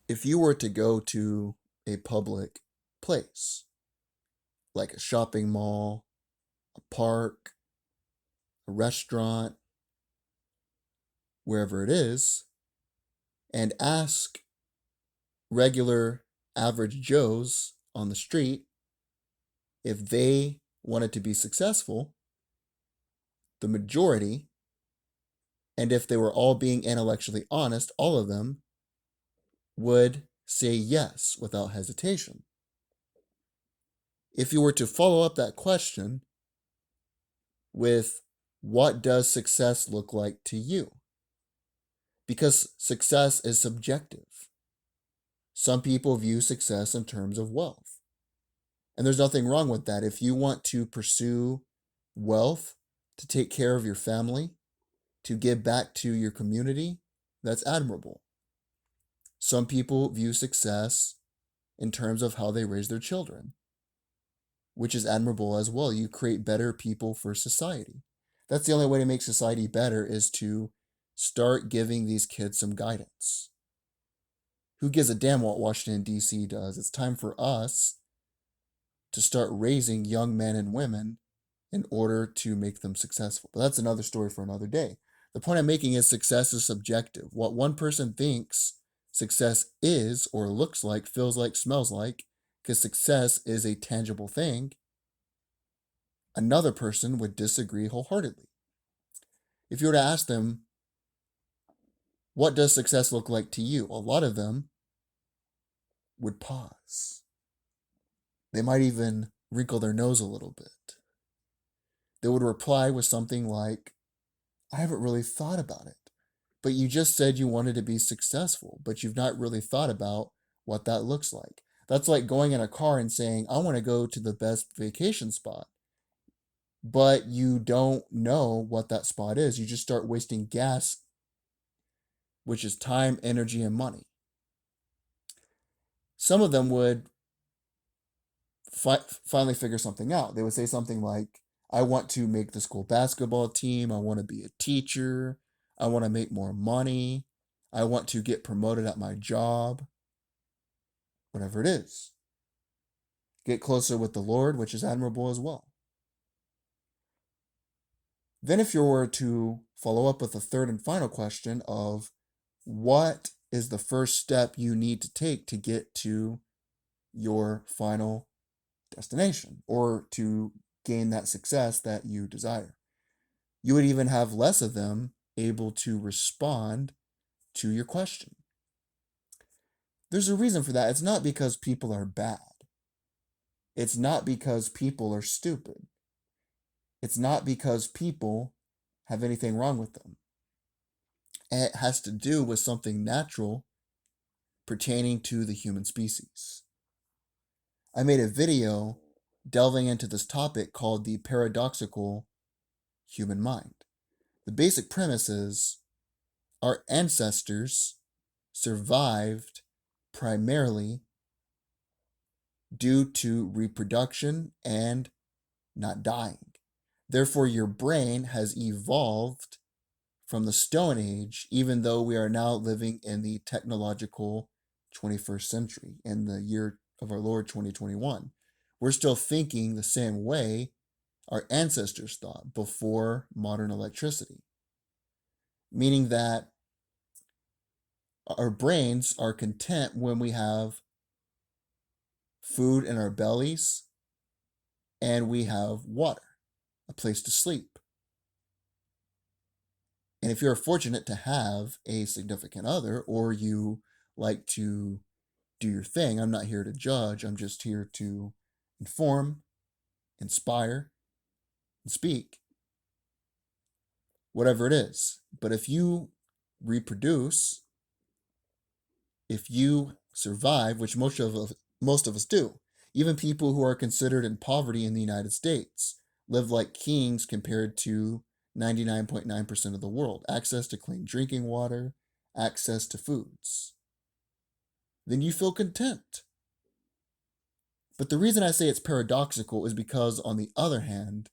If you were to go to a public place, like a shopping mall, a park, a restaurant, wherever it is, and ask regular average Joes on the street if they wanted to be successful, the majority, and if they were all being intellectually honest, all of them would say yes without hesitation. If you were to follow up that question with what does success look like to you? Because success is subjective. Some people view success in terms of wealth. And there's nothing wrong with that. If you want to pursue wealth to take care of your family, to give back to your community, that's admirable. Some people view success in terms of how they raise their children, which is admirable as well. You create better people for society. That's the only way to make society better, is to start giving these kids some guidance. Who gives a damn what Washington, D.C. does? It's time for us to start raising young men and women in order to make them successful. But that's another story for another day. The point I'm making is success is subjective. What one person thinks success is or looks like, feels like, smells like, because success is a tangible thing, another person would disagree wholeheartedly. If you were to ask them, what does success look like to you? A lot of them would pause. They might even wrinkle their nose a little bit. They would reply with something like, I haven't really thought about it. But you just said you wanted to be successful, but you've not really thought about what that looks like. That's like going in a car and saying, I want to go to the best vacation spot, but you don't know what that spot is. You just start wasting gas, which is time, energy, and money. Some of them would finally figure something out. They would say something like, I want to make the school basketball team. I want to be a teacher. I want to make more money. I want to get promoted at my job. Whatever it is. Get closer with the Lord, which is admirable as well. Then if you were to follow up with the third and final question of what is the first step you need to take to get to your final destination or to gain that success that you desire, you would even have less of them able to respond to your question. There's a reason for that. It's not because people are bad. It's not because people are stupid. It's not because people have anything wrong with them. It has to do with something natural pertaining to the human species. I made a video delving into this topic called the paradoxical human mind. The basic premise is our ancestors survived primarily due to reproduction and not dying. Therefore, your brain has evolved from the Stone Age, even though we are now living in the technological 21st century, in the year of our Lord 2021. We're still thinking the same way our ancestors thought before modern electricity, meaning that our brains are content when we have food in our bellies and we have water, a place to sleep. And if you're fortunate to have a significant other, or you like to do your thing, I'm not here to judge, I'm just here to inform, inspire, and speak, whatever it is. But if you reproduce, if you survive, which most of us do, even people who are considered in poverty in the United States live like kings compared to 99.9% of the world. Access to clean drinking water, access to foods. Then you feel content. But the reason I say it's paradoxical is because, on the other hand,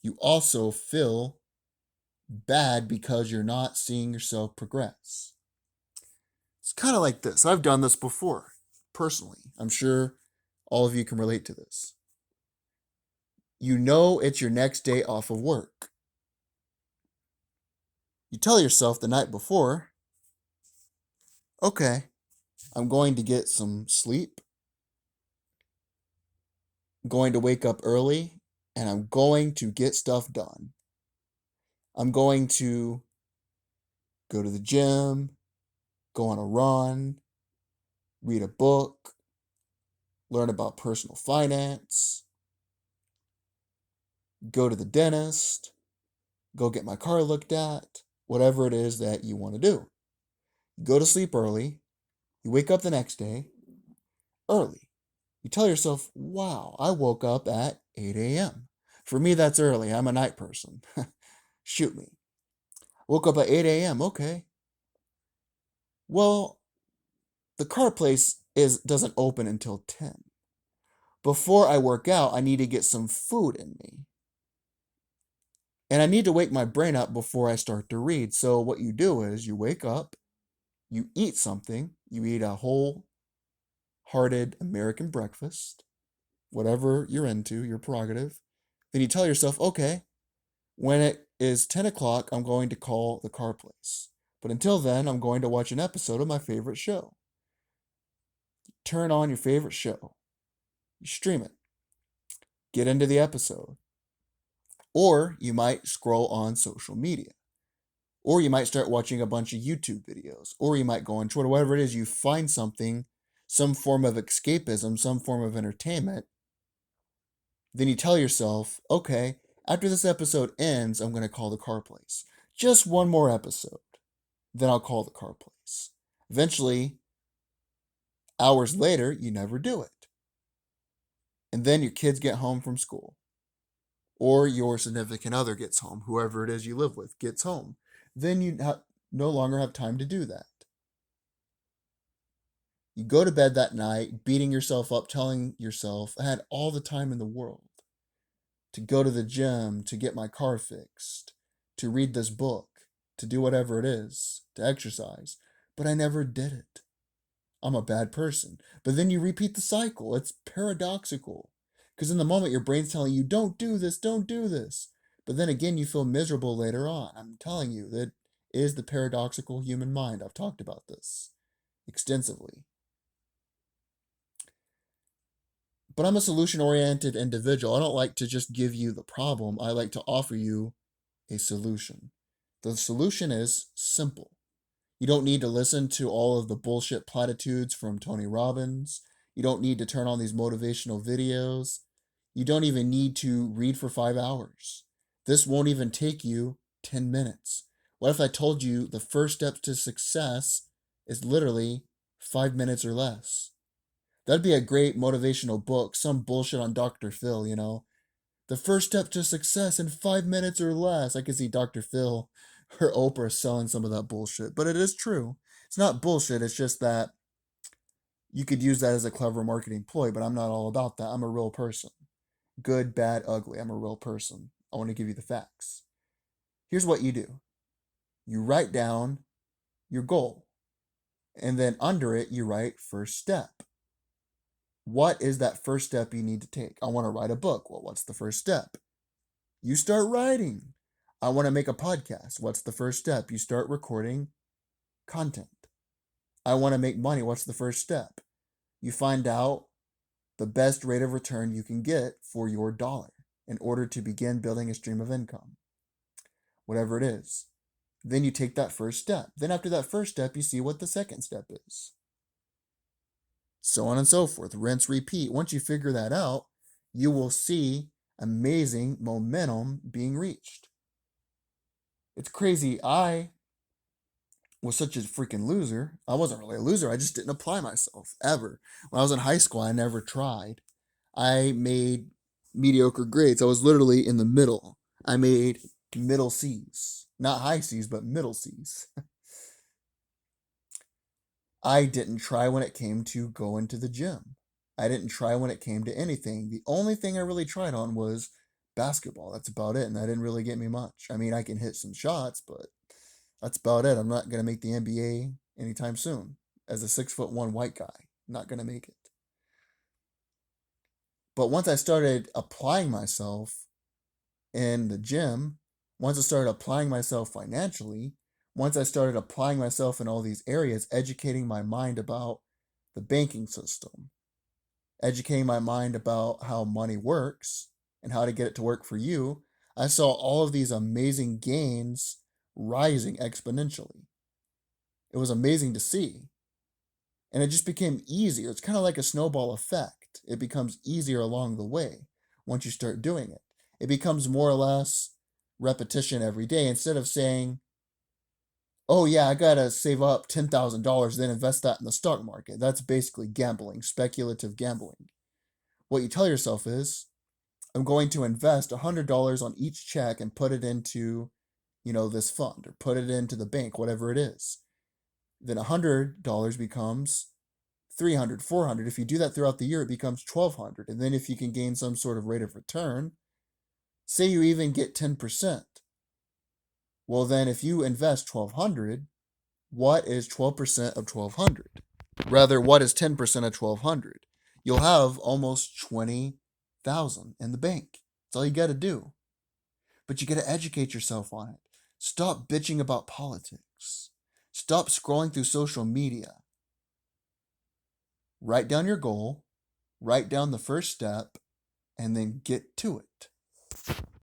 you also feel bad because you're not seeing yourself progress. It's kind of like this. I've done this before, personally. I'm sure all of you can relate to this. You know it's your next day off of work. You tell yourself the night before, okay, I'm going to get some sleep, I'm going to wake up early, and I'm going to get stuff done. I'm going to go to the gym, go on a run, read a book, learn about personal finance, go to the dentist, go get my car looked at, whatever it is that you want to do. You go to sleep early, you wake up the next day early. You tell yourself, wow, I woke up at 8 a.m. For me, that's early. I'm a night person. Shoot me. Woke up at 8 a.m. Okay. Well, the car place doesn't open until 10. Before I work out, I need to get some food in me. And I need to wake my brain up before I start to read. So what you do is you wake up, you eat something, you eat a whole-hearted American breakfast, whatever you're into, your prerogative. Then you tell yourself, okay, when it is 10 o'clock, I'm going to call the car place. But until then, I'm going to watch an episode of my favorite show. Turn on your favorite show. You stream it. Get into the episode. Or you might scroll on social media. Or you might start watching a bunch of YouTube videos. Or you might go on Twitter, whatever it is, you find something, some form of escapism, some form of entertainment. Then you tell yourself, okay, after this episode ends, I'm going to call the car place. Just one more episode. Then I'll call the car place. Eventually, hours later, you never do it. And then your kids get home from school. Or your significant other gets home, whoever it is you live with gets home. Then you no longer have time to do that. You go to bed that night, beating yourself up, telling yourself, I had all the time in the world to go to the gym, to get my car fixed, to read this book, to do whatever it is, to exercise. But I never did it. I'm a bad person. But then you repeat the cycle. It's paradoxical. Because in the moment, your brain's telling you, don't do this, don't do this. But then again, you feel miserable later on. I'm telling you, that is the paradoxical human mind. I've talked about this extensively. But I'm a solution-oriented individual. I don't like to just give you the problem. I like to offer you a solution. The solution is simple. You don't need to listen to all of the bullshit platitudes from Tony Robbins. You don't need to turn on these motivational videos. You don't even need to read for 5 hours. This won't even take you 10 minutes. What if I told you the first step to success is literally 5 minutes or less? That'd be a great motivational book, some bullshit on Dr. Phil, you know. The first step to success in 5 minutes or less. I could see Dr. Phil or Oprah selling some of that bullshit, but it is true. It's not bullshit. It's just that you could use that as a clever marketing ploy, but I'm not all about that. I'm a real person. Good, bad, ugly. I'm a real person. I want to give you the facts. Here's what you do. You write down your goal, and then under it, you write first step. What is that first step you need to take? I want to write a book. Well, what's the first step? You start writing. I want to make a podcast. What's the first step? You start recording content. I want to make money. What's the first step? You find out the best rate of return you can get for your dollar in order to begin building a stream of income, whatever it is. Then you take that first step. Then after that first step, you see what the second step is. So on and so forth. Rinse, repeat. Once you figure that out, you will see amazing momentum being reached. It's crazy. I was such a freaking loser. I wasn't really a loser. I just didn't apply myself ever. When I was in high school, I never tried. I made mediocre grades. I was literally in the middle. I made middle C's. Not high C's, but middle C's. I didn't try when it came to going to the gym. I didn't try when it came to anything. The only thing I really tried on was basketball. That's about it. And that didn't really get me much. I mean, I can hit some shots, but that's about it. I'm not going to make the NBA anytime soon. as a 6'1" white guy. Not going to make it. But once I started applying myself in the gym, once I started applying myself financially, once I started applying myself in all these areas, educating my mind about the banking system, educating my mind about how money works and how to get it to work for you, I saw all of these amazing gains rising exponentially. It was amazing to see. And it just became easier. It's kind of like a snowball effect. It becomes easier along the way once you start doing it. It becomes more or less repetition every day instead of saying, oh, yeah, I got to save up $10,000, then invest that in the stock market. That's basically gambling, speculative gambling. What you tell yourself is, I'm going to invest $100 on each check and put it into, this fund or put it into the bank, whatever it is. Then $100 becomes 300, 400. If you do that throughout the year, it becomes 1,200. And then if you can gain some sort of rate of return, say you even get 10%. Well, then if you invest 1,200, what is 12% of 1,200? Rather, what is 10% of 1,200? You'll have almost 20,000 in the bank. That's all you got to do. But you got to educate yourself on it. Stop bitching about politics. Stop scrolling through social media. Write down your goal, write down the first step, and then get to it.